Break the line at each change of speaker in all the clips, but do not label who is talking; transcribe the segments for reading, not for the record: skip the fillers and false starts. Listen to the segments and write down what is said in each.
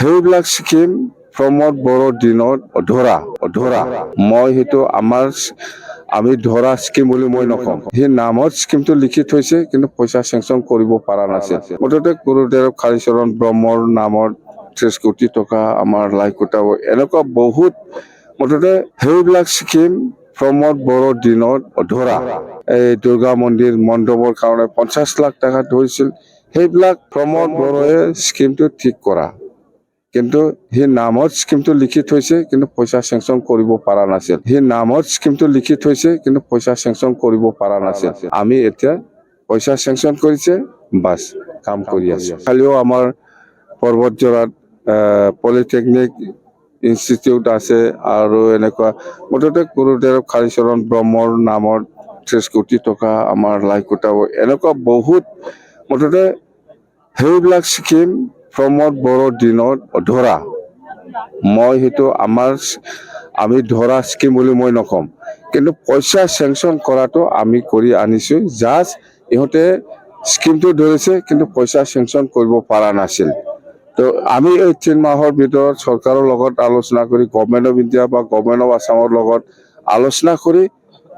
সেইবিলাক স্কিম প্ৰমোদ বড়োৰ দিনত অধৰা মই সেইটো আমি ধৰা স্কিম বুলি মই নকওঁ। সেই নামত স্কিমটো লিখি থৈছে কিন্তু পইচা চেংচন কৰিব পৰা নাছিল। মুঠতে গুৰুদেৱ কালীচৰণ ব্ৰহ্মৰ নামত 30 কোটি টকা আমাৰ লাই গোটাব, এনেকুৱা বহুত। মুঠতে সেইবিলাক স্কিম প্ৰমোদ বড়োৰ দিনত অধৰা। এই দুৰ্গা মন্দিৰ মণ্ডপৰ কাৰণে 50 লাখ টকা ধৰিছিল। সেইবিলাক প্ৰমোদ বড়োৱে স্কিমটো ঠিক কৰা, কিন্তু সেই নামত স্কিমটো লিখি থৈছে কিন্তু পইচা চেংচন কৰিব পৰা নাছিল। সেই নামত স্কিমটো লিখি থৈছে কিন্তু পইচা চেংচন কৰিব পৰা নাছিল। আমি এতিয়া পইচা চেংচন কৰিছে, বাছ কাম কৰি আছো। খালিও আমাৰ পৰ্বতজৰাত পলিটেকনিক ইনষ্টিটিউট আছে আৰু এনেকুৱা। মুঠতে গুৰুদেৱ কালীচৰণ ব্ৰহ্মৰ নামত 30 কোটি টকা আমাৰ লাই গোটাব, এনেকুৱা বহুত। মুঠতে সেইবিলাক স্কিম প্ৰমোদ বড়োৰ দিনত অধৰা। মই সেইটো আমি ধৰা স্কিম বুলি মই নকওঁ, কিন্তু পইচা চেংচন কৰাটো আমি কৰি আনিছো। জাষ্ট ইহঁতে স্কিমটো ধৰিছে কিন্তু পইচা চেংচন কৰিব পৰা নাছিল। তো আমি এই 3 মাহৰ ভিতৰত চৰকাৰৰ লগত আলোচনা কৰি, গভৰ্ণমেণ্ট অফ ইণ্ডিয়া বা গভৰ্ণমেণ্ট অফ আছামৰ লগত আলোচনা কৰি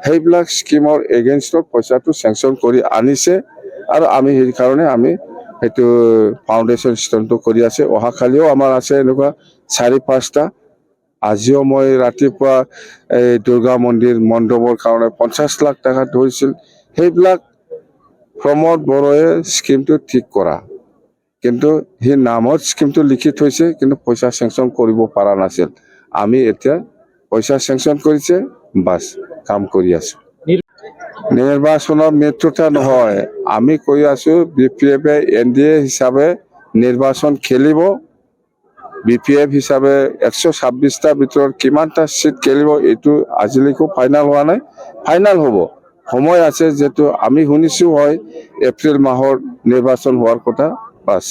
সেইবিলাক স্কিমৰ এগেইনষ্টত পইচাটো চেংচন কৰি আনিছে। আৰু আমি সেইকাৰণে আমি সেইটো ফাউণ্ডেশ্যন ষ্টনটো কৰি আছে। অহাকালিও আমাৰ আছে এনেকুৱা 4-5টা। আজিও মই ৰাতিপুৱা এই দুৰ্গা মন্দিৰ মণ্ডপৰ কাৰণে 50 লাখ টকা ধৰিছিল। সেইবিলাক প্ৰমোদ বড়োৱে স্কিমটো ঠিক কৰা, কিন্তু সেই নামত স্কিমটো লিখি থৈছে কিন্তু পইচা চেংচন কৰিব পৰা নাছিল। আমি এতিয়া পইচা চেংচন কৰিছে, বাছ কাম কৰি আছো। নিৰ্বাচনৰ মিত্ৰতা নহয়, আমি কৈ আছো BPF NDA হিচাপে নিৰ্বাচন খেলিব। BPF হিচাপে 126টাৰ ভিতৰত কিমানটা সিট খেলিব এইটো আজিলৈকে ফাইনাল হোৱা নাই। ফাইনাল হ'ব, সময় আছে। যেহেতু আমি শুনিছো হয় এপ্ৰিল মাহৰ নিৰ্বাচন হোৱাৰ কথা, বাছ।